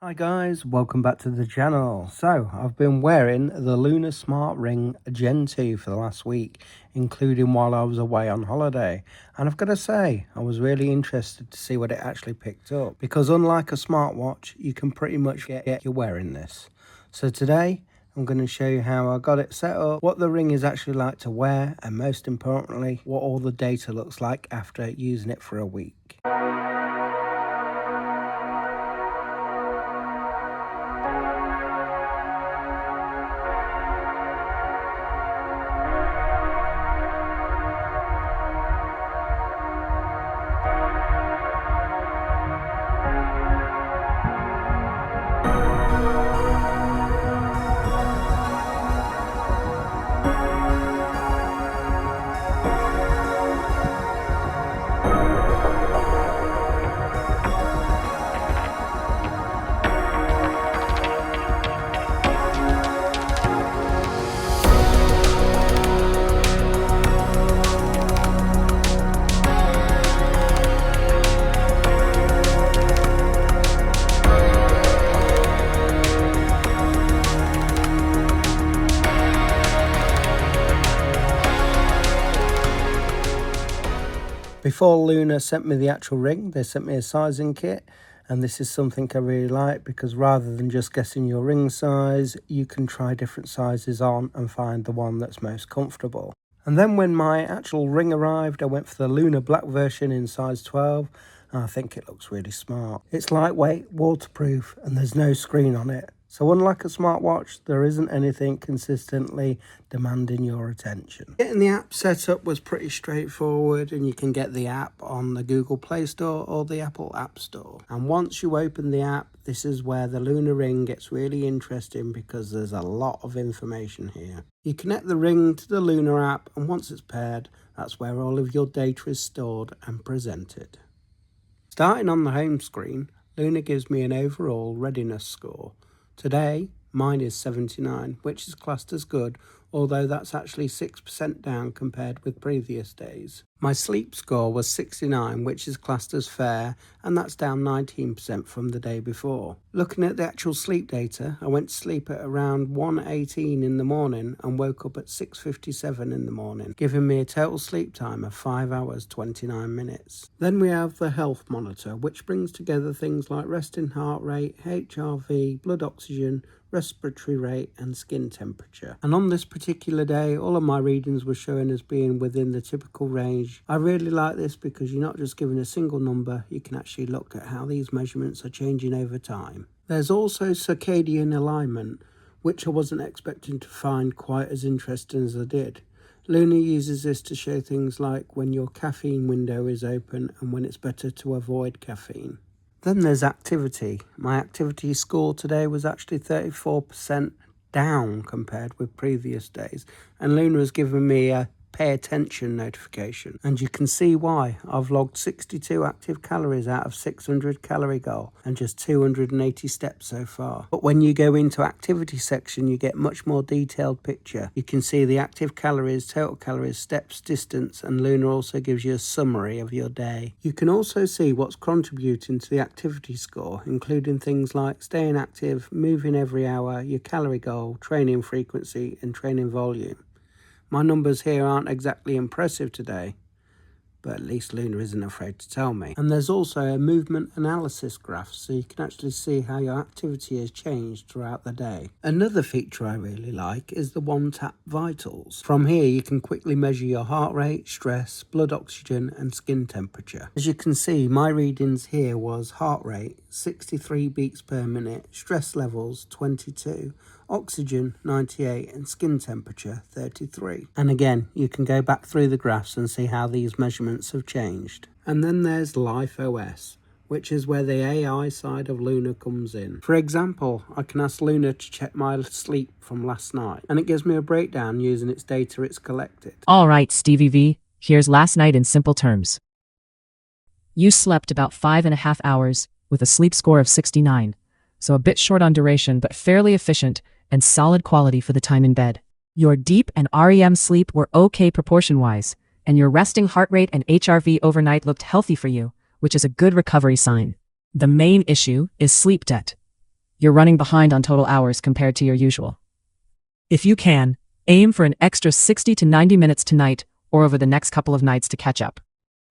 Hi guys, welcome back to the channel. So, I've been wearing the Lunar Smart Ring Gen 2 for the last week, including while I was away on holiday. And I've got to say, I was really interested to see what it actually picked up. Because unlike a smartwatch, you can pretty much get you're wearing this. So today, I'm going to show you how I got it set up, what the ring is actually like to wear, and most importantly, what all the data looks like after using it for a week. Before Luna sent me the actual ring, they sent me a sizing kit, and this is something I really like because rather than just guessing your ring size, you can try different sizes on and find the one that's most comfortable. And then when my actual ring arrived, I went for the Luna Black version in size 12, and I think it looks really smart. It's lightweight, waterproof, and there's no screen on it. So unlike a smartwatch, there isn't anything consistently demanding your attention. Getting the app set up was pretty straightforward, and you can get the app on the Google Play Store or the Apple App Store. And once you open the app, this is where the Lunar Ring gets really interesting because there's a lot of information here. You connect the ring to the Lunar app, and once it's paired, that's where all of your data is stored and presented. Starting on the home screen, Lunar gives me an overall readiness score. Today, mine is 79, which is classed as good, although that's actually 6% down compared with previous days. My sleep score was 69, which is classed as fair, and that's down 19% from the day before. Looking at the actual sleep data, I went to sleep at around 1:18 in the morning and woke up at 6:57 in the morning, giving me a total sleep time of 5 hours 29 minutes. Then we have the health monitor, which brings together things like resting heart rate, HRV, blood oxygen, respiratory rate and skin temperature. And on this particular day, all of my readings were showing as being within the typical range. I really like this because you're not just given a single number, you can actually look at how these measurements are changing over time. There's also Circadian Alignment, which I wasn't expecting to find quite as interesting as I did. Luna uses this to show things like when your caffeine window is open and when it's better to avoid caffeine. Then there's activity. My activity score today was actually 34% down compared with previous days. And Luna has given me a pay attention notification. And you can see why. I've logged 62 active calories out of 600 calorie goal and just 280 steps so far. But when you go into activity section, you get much more detailed picture. You can see the active calories, total calories, steps, distance, and Luna also gives you a summary of your day. You can also see what's contributing to the activity score, including things like staying active, moving every hour, your calorie goal, training frequency, and training volume. My numbers here aren't exactly impressive today, but at least Luna isn't afraid to tell me. And there's also a movement analysis graph, so you can actually see how your activity has changed throughout the day. Another feature I really like is the one-tap vitals. From here, you can quickly measure your heart rate, stress, blood oxygen, and skin temperature. As you can see, my readings here was heart rate, 63 beats per minute, stress levels, 22, oxygen 98 and skin temperature 33. And again, you can go back through the graphs and see how these measurements have changed. And then there's LifeOS, which is where the AI side of Luna comes in. For example, I can ask Luna to check my sleep from last night, and it gives me a breakdown using its data it's collected. All right, Stevie V, here's last night in simple terms. You slept about 5.5 hours with a sleep score of 69, so a bit short on duration but fairly efficient and solid quality for the time in bed. Your deep and REM sleep were okay proportion-wise, and your resting heart rate and HRV overnight looked healthy for you, which is a good recovery sign. The main issue is sleep debt. you're running behind on total hours compared to your usual. If you can, aim for an extra 60 to 90 minutes tonight or over the next couple of nights to catch up.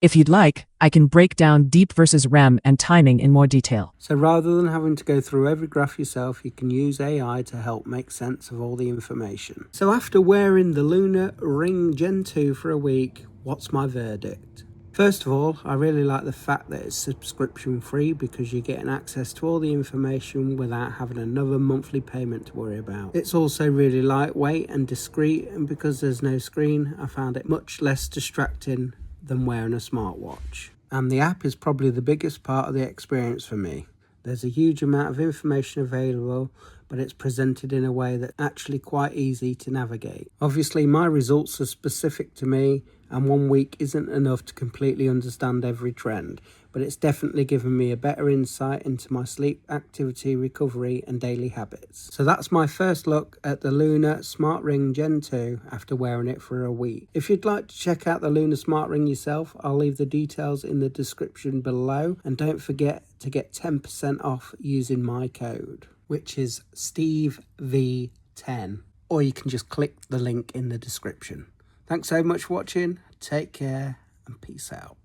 If you'd like, I can break down deep versus REM and timing in more detail. So rather than having to go through every graph yourself, you can use AI to help make sense of all the information. So after wearing the Lunar Ring Gen 2 for a week, what's my verdict? First of all, I really like the fact that it's subscription free because you're getting access to all the information without having another monthly payment to worry about. It's also really lightweight and discreet, and because there's no screen, I found it much less distracting than wearing a smartwatch. And the app is probably the biggest part of the experience for me. There's a huge amount of information available, but it's presented in a way that's actually quite easy to navigate. Obviously, my results are specific to me, and 1 week isn't enough to completely understand every trend, but it's definitely given me a better insight into my sleep, activity, recovery, and daily habits. So that's my first look at the Lunar Smart Ring Gen 2 after wearing it for a week. If you'd like to check out the Lunar Smart Ring yourself, I'll leave the details in the description below, and don't forget to get 10% off using my code, which is SteveV10, or you can just click the link in the description. Thanks so much for watching, take care, and peace out.